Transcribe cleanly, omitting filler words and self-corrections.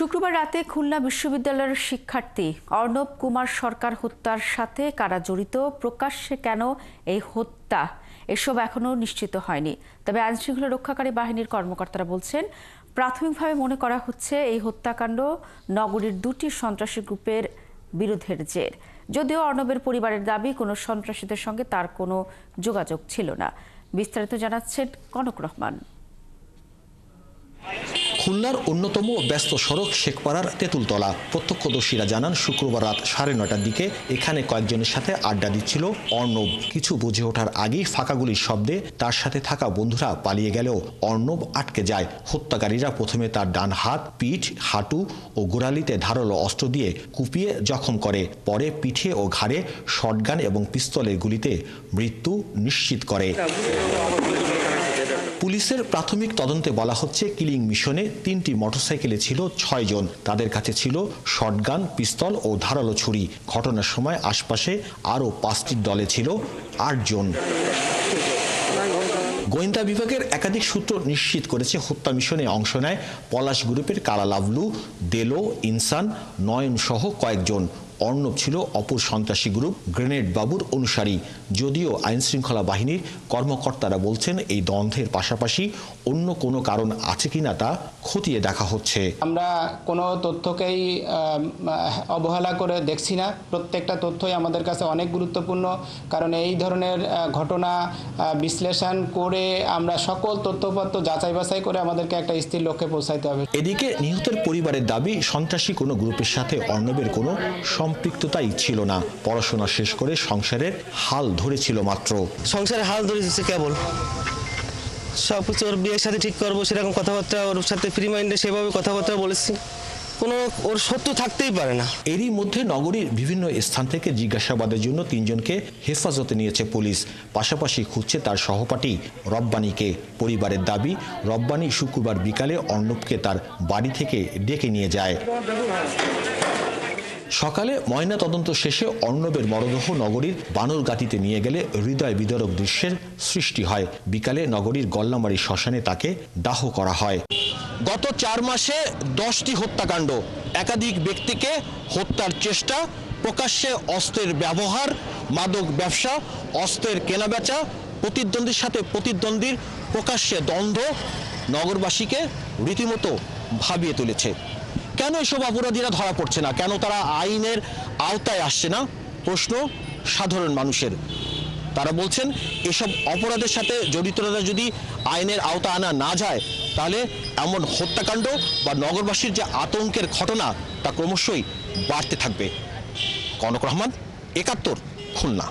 শুক্রবার রাতে খুলনা বিশ্ববিদ্যালয়ের শিক্ষার্থী অর্ণব কুমার সরকার হত্যার সাথে কারা জড়িত, প্রকাশ্যে কেন এই হত্যা, এসব এখনও নিশ্চিত হয়নি। তবে আইনশৃঙ্খলা রক্ষাকারী বাহিনীর কর্মকর্তারা বলছেন, প্রাথমিকভাবে মনে করা হচ্ছে এই হত্যাকাণ্ড নগরীর দুটি সন্ত্রাসী গ্রুপের বিরোধের জের। যদিও অর্ণবের পরিবারের দাবি, কোনো সন্ত্রাসীদের সঙ্গে তার কোনো যোগাযোগ ছিল না। বিস্তারিত জানাচ্ছেন কনক রহমান। খুলনার অন্যতম ব্যস্ত সড়ক শেখপাড়ার তেঁতুলতলা। প্রত্যক্ষদর্শীরা জানান, শুক্রবার রাত 9:30টার দিকে এখানে কয়েকজনের সাথে আড্ডা দিচ্ছিল অর্ণব। কিছু বুঝে ওঠার আগেই ফাঁকা গুলির শব্দে তার সাথে থাকা বন্ধুরা পালিয়ে গেলেও অর্ণব আটকে যায়। হত্যাকারীরা প্রথমে তার ডান হাত, পিঠ, হাঁটু ও গোড়ালিতে ধারালো অস্ত্র দিয়ে কুপিয়ে জখম করে। পরে পিঠে ও ঘাড়ে শটগান এবং পিস্তলের গুলিতে মৃত্যু নিশ্চিত করে। পুলিশের প্রাথমিক তদন্তে বলা হচ্ছে, কিলিং মিশনে 3টি মোটরসাইকেলে ছিল 6 জন। তাদের কাছে ছিল শটগান, পিস্তল ও ধারালো ছুরি। ঘটনার সময় আশপাশে আরও 5টি দলে ছিল 8 জন। গোয়েন্দা বিভাগের একাধিক সূত্র নিশ্চিত করেছে, হত্যা মিশনে অংশ নেয় পলাশ গ্রুপের কালা লাভলু, দেলো, ইনসান, নয়ন সহ কয়েকজন। অর্ণব ছিল অপর সন্ত্রাসী গ্রুপ গ্রেনেড বাবুর অনুসারী। যদিও আইনশৃঙ্খলা বাহিনীর কর্মকর্তারা বলছেন, এই দ্বন্দ্বের পাশাপাশি অন্য কোনো কারণ আছে কিনা তা খতিয়ে দেখা হচ্ছে। আমরা কোনো তথ্যকেই অবহেলা করে দেখছি না। প্রত্যেকটা তথ্যই আমাদের কাছে অনেক গুরুত্বপূর্ণ, কারণ এই ধরনের ঘটনা বিশ্লেষণ করে আমরা সকল তথ্যপত্র যাচাই বাছাই করে আমাদেরকে একটা স্থির লক্ষ্যে পৌঁছাইতে হবে। এদিকে নিহতের পরিবারের দাবি, সন্ত্রাসী কোনো গ্রুপের সাথে অর্ণবের কোনো সম্পৃক্ততাই ছিল না। পড়াশোনা শেষ করে সংসারের হাল ধরেছিল মাত্র। সংসারের হাল ধরেছে কেবল, সব কিছু ওর বিয়ের সাথে ঠিক করবো সেরকম কথাবার্তা, ওর সাথে ফ্রি মাইন্ডে সেভাবে কথাবার্তা বলেছি। কোনো ওর শত্রু থাকতেই পারে না। এরই মধ্যে নগরীর বিভিন্ন স্থান থেকে জিজ্ঞাসাবাদের জন্য 3 জনকে হেফাজতে নিয়েছে পুলিশ। পাশাপাশি খুঁজছে তার সহপাঠী রব্বানীকে। পরিবারের দাবি, রব্বানী শুক্রবার বিকালে অর্ণবকে তার বাড়ি থেকে ডেকে নিয়ে যায়। সকালে ময়না তদন্ত শেষে অর্ণবের মরদেহ নগরীর বানরগাতিতে নিয়ে গেলে হৃদয় বিদারক দৃশ্যের সৃষ্টি হয়। বিকালে নগরীর গল্লামারী শ্মশানে তাকে দাহ করা হয়। গত 4 মাসে 10টি হত্যাকাণ্ড, একাধিক ব্যক্তিকে হত্যার চেষ্টা, প্রকাশ্যে অস্ত্রের ব্যবহার, মাদক ব্যবসা, অস্ত্রের কেনাবেচা, প্রতিদ্বন্দ্বীর সাথে প্রতিদ্বন্দ্বীর প্রকাশ্যে দ্বন্দ্ব নগরবাসীকে রীতিমতো ভাবিয়ে তুলেছে। কেন এসব অপরাধীরা ধরা পড়ছে না, কেন তারা আইনের আওতায় আসছে না, প্রশ্ন সাধারণ মানুষের। তারা বলছেন, এসব অপরাধের সাথে জড়িতরা যদি আইনের আওতা আনা না যায়, তাহলে এমন হত্যাকাণ্ড বা নগরবাসীর যে আতঙ্কের ঘটনা তা ক্রমশই বাড়তে থাকবে। কনক রহমান, 71, খুলনা।